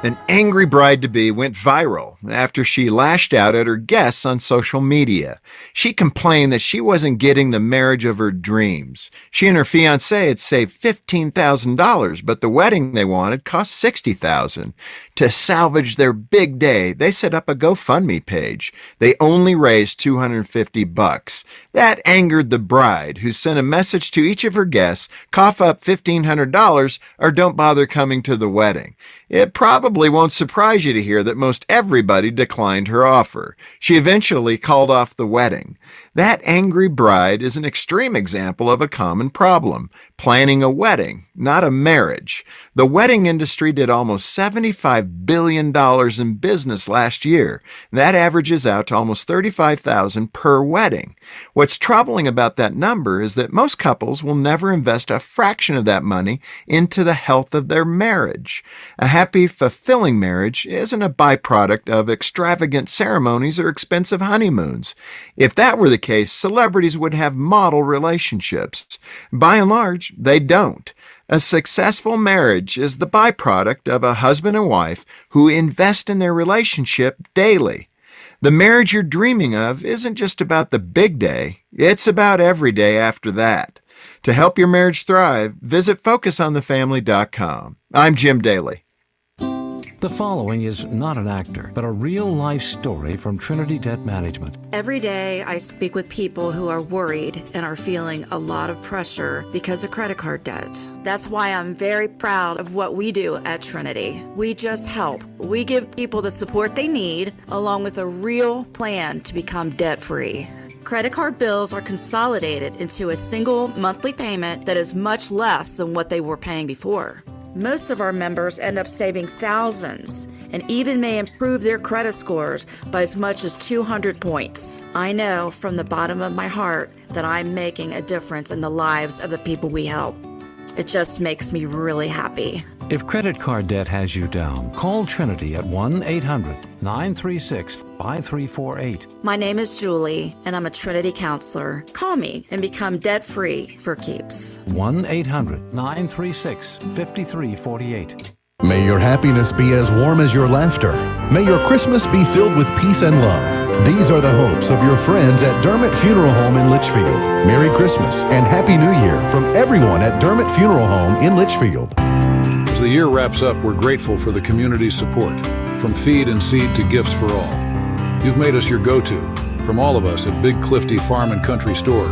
An angry bride-to-be went viral after she lashed out at her guests on social media. She complained that she wasn't getting the marriage of her dreams. She and her fiancé had saved $15,000, but the wedding they wanted cost $60,000. To salvage their big day, they set up a GoFundMe page. They only raised $250. That angered the bride, who sent a message to each of her guests, cough up $1,500 or don't bother coming to the wedding. It probably won't surprise you to hear that most everybody declined her offer. She eventually called off the wedding. That angry bride is an extreme example of a common problem: planning a wedding, not a marriage. The wedding industry did almost $75 billion in business last year. That averages out to almost $35,000 per wedding. What's troubling about that number is that most couples will never invest a fraction of that money into the health of their marriage. A happy, fulfilling marriage isn't a byproduct of extravagant ceremonies or expensive honeymoons. If that were the case, celebrities would have model relationships. By and large, they don't. A successful marriage is the byproduct of a husband and wife who invest in their relationship daily. The marriage you're dreaming of isn't just about the big day, it's about every day after that. To help your marriage thrive, visit FocusOnTheFamily.com. I'm Jim Daly. The following is not an actor, but a real-life story from Trinity Debt Management. Every day I speak with people who are worried and are feeling a lot of pressure because of credit card debt. That's why I'm very proud of what we do at Trinity. We just help. We give people the support they need, along with a real plan to become debt-free. Credit card bills are consolidated into a single monthly payment that is much less than what they were paying before. Most of our members end up saving thousands and even may improve their credit scores by as much as 200 points. I know from the bottom of my heart that I'm making a difference in the lives of the people we help. It just makes me really happy. If credit card debt has you down, call Trinity at 1-800-936-5348. My name is Julie, and I'm a Trinity counselor. Call me and become debt-free for keeps. 1-800-936-5348. May your happiness be as warm as your laughter. May your Christmas be filled with peace and love. These are the hopes of your friends at Dermott Funeral Home in Litchfield. Merry Christmas and Happy New Year from everyone at Dermott Funeral Home in Litchfield. As the year wraps up, we're grateful for the community's support, from feed and seed to gifts for all. You've made us your go-to. From all of us at Big Clifty Farm and Country Store,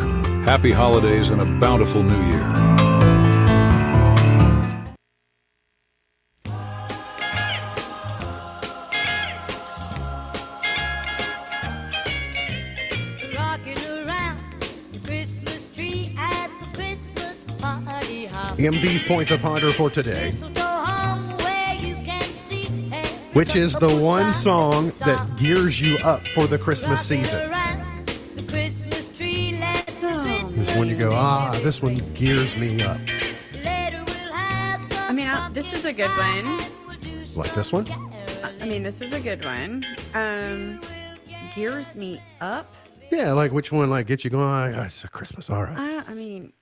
happy holidays and a bountiful new year. MB's Point of Ponder for today, which is the one song that gears you up for the Christmas season. This one you go, this one gears me up. I mean, this is a good one. Like this one? I mean, this is a good one. Gears me up. Yeah, like which one like gets you going? It's a Christmas, all right. I mean,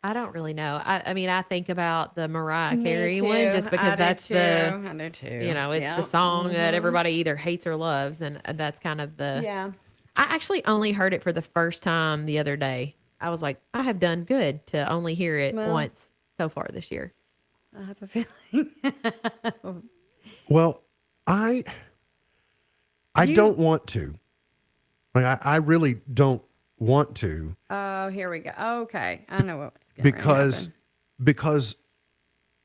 I don't really know. I mean, I think about the Mariah Me Carey too. one just because I do that's too. the, I do too. you know, it's the Yep. song that Mhm. everybody either hates or loves. And that's kind of the, Yeah. I actually only heard it for the first time the other day. I was like, I have done good to only hear it Well- once so far this year. I have a feeling. Well, I don't want to. Like I really don't want to. Oh, here we go. Okay, I know what's going to happen. Because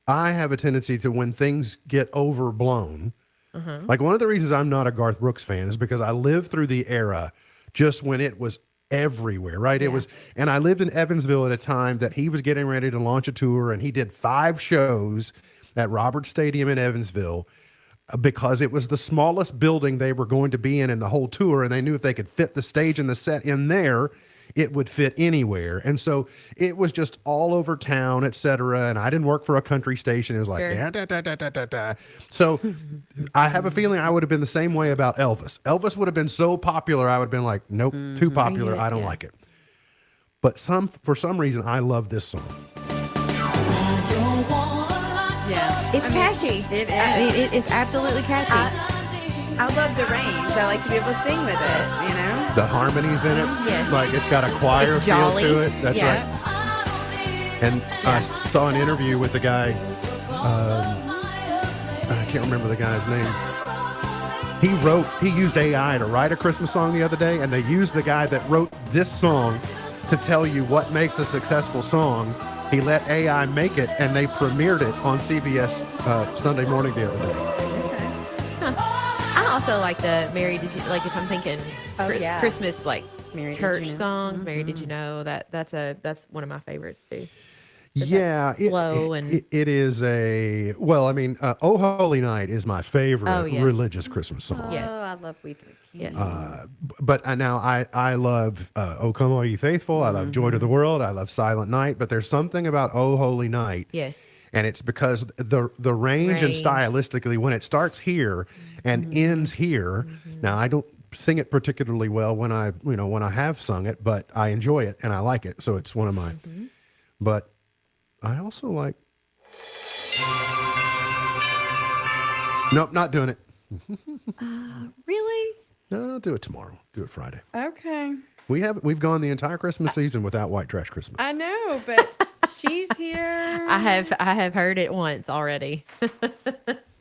I have a tendency to, when things get overblown, like one of the reasons I'm not a Garth Brooks fan is because I lived through the era just when it was everywhere, right? It was, and I lived in Evansville at a time that he was getting ready to launch a tour, and he did 5 shows at Roberts Stadium in Evansville because it was the smallest building they were going to be in the whole tour, and they knew if they could fit the stage and the set in there, it would fit anywhere. And so it was just all over town, et cetera. And I didn't work for a country station. It was like, So I have a feeling I would have been the same way about Elvis. Elvis would have been so popular, I would have been like, nope, too popular. I don't like it. But for some reason, I love this song. Yeah, It's catchy. It is. I mean, it is absolutely catchy. I love the range. I like to be able to sing with it. You know, The harmonies in it, Yes. like it's got a choir It's feel jolly. to it. That's Yeah. right. And I saw an interview with the guy. I can't remember the guy's name. He used AI to write a Christmas song the other day, and they used the guy that wrote this song to tell you what makes a successful song. He let AI make it, and they premiered it on CBS Sunday morning the other day. I also like the Mary Did You, like if I'm thinking yeah. Christmas, like Mary Did church You Know? songs, Mary Did You Know, that's one of my favorites too. Yeah, slow it is a well. I mean, "Oh Holy Night" is my favorite Oh, yes. religious Christmas song. Yes. Oh, I love We Three Kings. But now I love "Oh Come All Ye Faithful." I love "Joy to the World." I love "Silent Night." But there's something about "Oh Holy Night." Yes. And it's because the range and stylistically, when it starts here and ends here. Now I don't sing it particularly well when I have sung it, but I enjoy it and I like it. So it's one of mine. Mm-hmm. But I also like. Nope, not doing it. Really? No, I'll do it tomorrow. Do it Friday. Okay. We've gone the entire Christmas season without White Trash Christmas. I know, but she's here. I have heard it once already.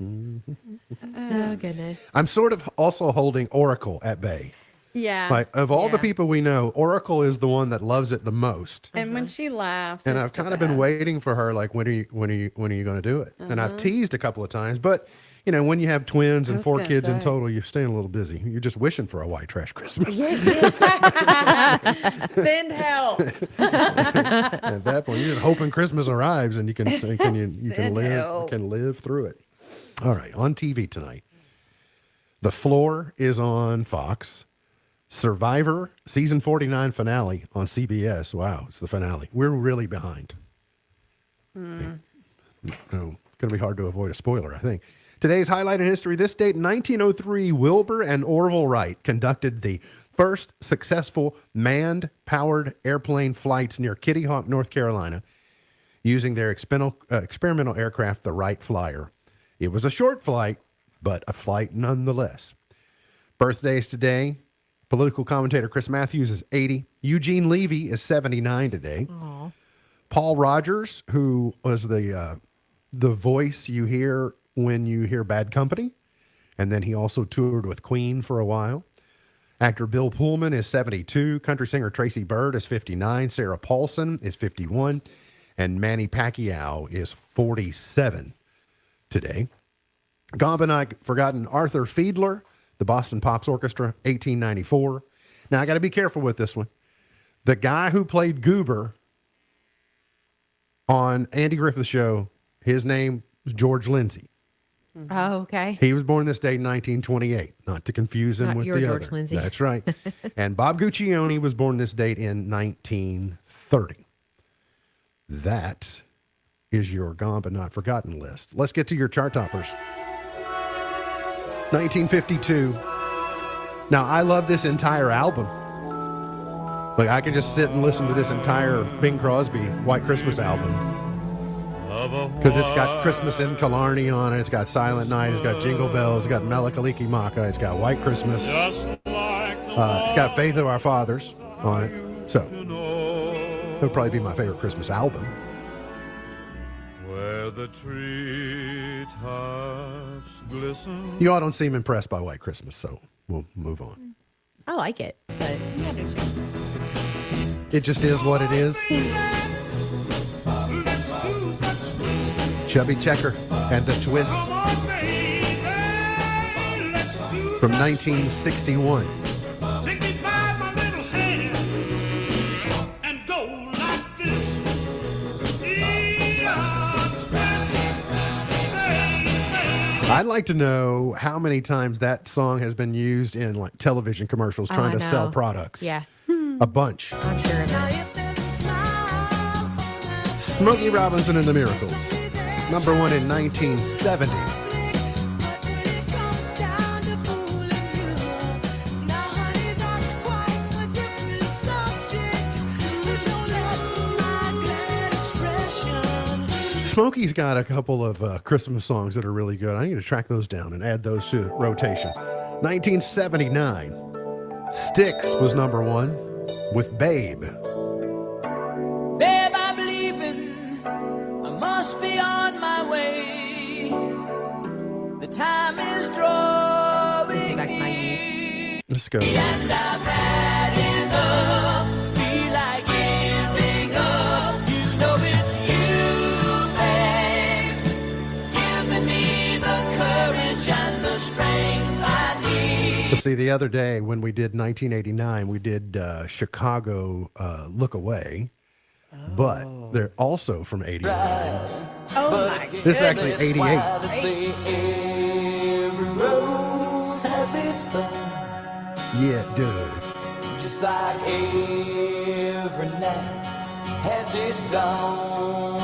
Oh goodness. I'm sort of also holding Oracle at bay. Yeah. Like of all the people we know, Oracle is the one that loves it the most. And when she laughs, And it's I've the kind of been best. waiting for her. Like, when are you going to do it? And I've Uh-huh. teased a couple of times, but when you have twins I and was 4 gonna kids in say. total, you're staying a little busy. You're just wishing for a White Trash Christmas. Send help. At that point, you're just hoping Christmas arrives and you can Send help. live through it. All right, on TV tonight, The Floor is on Fox. Survivor season 49 finale on CBS. Wow, it's the finale. We're really behind. Hmm. Going to be hard to avoid a spoiler, I think. Today's highlight in history. This date, 1903, Wilbur and Orville Wright conducted the first successful manned-powered airplane flights near Kitty Hawk, North Carolina, using their experimental aircraft, the Wright Flyer. It was a short flight, but a flight nonetheless. Birthdays today. Political commentator Chris Matthews is 80. Eugene Levy is 79 today. Aw. Paul Rogers, who was the voice you hear when you hear Bad Company, and then he also toured with Queen for a while. Actor Bill Pullman is 72. Country singer Tracy Byrd is 59. Sarah Paulson is 51. And Manny Pacquiao is 47 today. Gone but not forgotten, Arthur Fiedler, the Boston Pops Orchestra, 1894. Now, I got to be careful with this one. The guy who played Goober on Andy Griffith's show, his name was George Lindsay. Oh, okay. He was born this day in 1928, not to confuse him Not with your the George other. Lindsay. That's right. And Bob Guccione was born this date in 1930. That is your Gone But Not Forgotten list. Let's get to your chart toppers. 1952. Now, I love this entire album. Like, I could just sit and listen to this entire Bing Crosby White Christmas album. Because it's got Christmas in Killarney on it. It's got Silent Night. It's got Jingle Bells. It's got Melikaliki Maka. It's got White Christmas. It's got Faith of Our Fathers on it. So, it'll probably be my favorite Christmas album. Where the treetops glisten. You all don't seem impressed by White Christmas, so we'll move on. I like it, but It just is what it is. Chubby Checker and the Twist from 1961. I'd like to know how many times that song has been used in like television commercials Oh, trying I to sell know. products. Yeah. A bunch. I'm sure of it. Smokey Robinson and the Miracles. Number 1 in 1970. Smokey's got a couple of Christmas songs that are really good. I need to track those down and add those to rotation. 1979. Styx was number 1 with Babe. Babe, I'm leaving. I must be on my way. The time is drawing. Takes me back to my youth. Let's go. And I've had enough. Feel like giving up. You know it's you, babe. Giving me the courage and the strength I need. Let's see, the other day when we did 1989, we did Chicago Look Away. But they're also from 89. Oh my This is actually 88. They say every rose has its thorn. Yeah, it does. Just like every night has its dawn.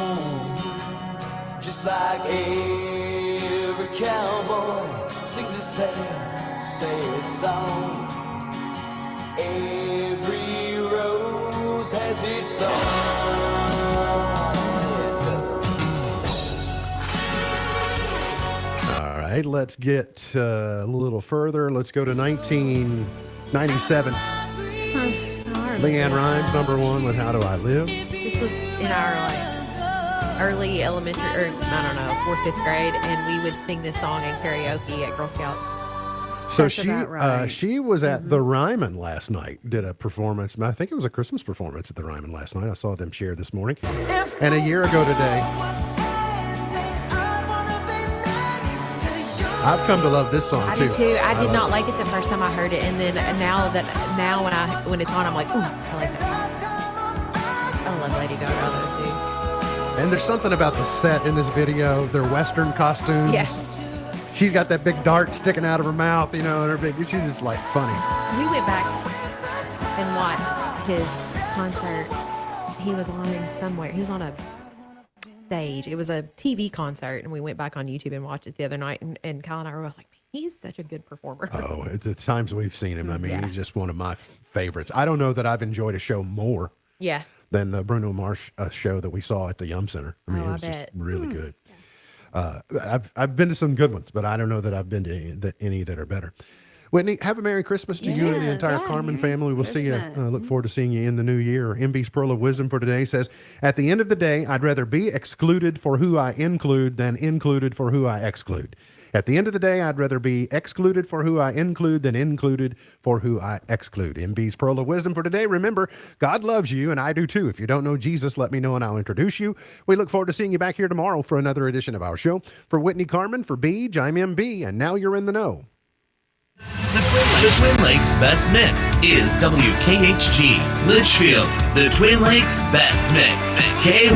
Just like every cowboy sings a sad, sad song. Every rose has its thorn. All right, let's get a little further. Let's go to 1997. Leanne Rimes, number one with How Do I Live? This was in our early elementary, or I don't know, 4th, 5th grade, and we would sing this song in karaoke at Girl Scout. So That's about right. she was at the Ryman last night, did a performance. I think it was a Christmas performance at the Ryman last night. I saw them share this morning. And a year ago today, I've come to love this song I too. do too. I did love not it. like it the first time I heard it, and then now when it's on, I'm like, ooh, I like that. I love Lady Gaga though too. And there's something about the set in this video, their Western costumes. Yeah. She's got that big dart sticking out of her mouth, and her big, she's just like funny. We went back and watched his concert. He was on somewhere. He was on a stage. It was a TV concert, and we went back on YouTube and watched it the other night. And Kyle and I were both like, man, he's such a good performer. Oh, at the times we've seen him, I mean, Yeah. he's just one of my favorites. I don't know that I've enjoyed a show more Yeah. than the Bruno Mars show that we saw at the Yum Center. I mean, Oh, it was I just bet. really good. I've been to some good ones, but I don't know that I've been to any that are better. Whitney, have a Merry Christmas to you and the entire Carmen family. We'll see you. Look forward to seeing you in the new year. MB's Pearl of Wisdom for today says, at the end of the day, I'd rather be excluded for who I include than included for who I exclude. At the end of the day, I'd rather be excluded for who I include than included for who I exclude. MB's Pearl of Wisdom for today. Remember, God loves you, and I do too. If you don't know Jesus, let me know and I'll introduce you. We look forward to seeing you back here tomorrow for another edition of our show. For Whitney Carmen, for Beej, I'm MB, and now you're in the know. The Twin Lakes Best Mix is WKHG Litchfield. The Twin Lakes Best Mix.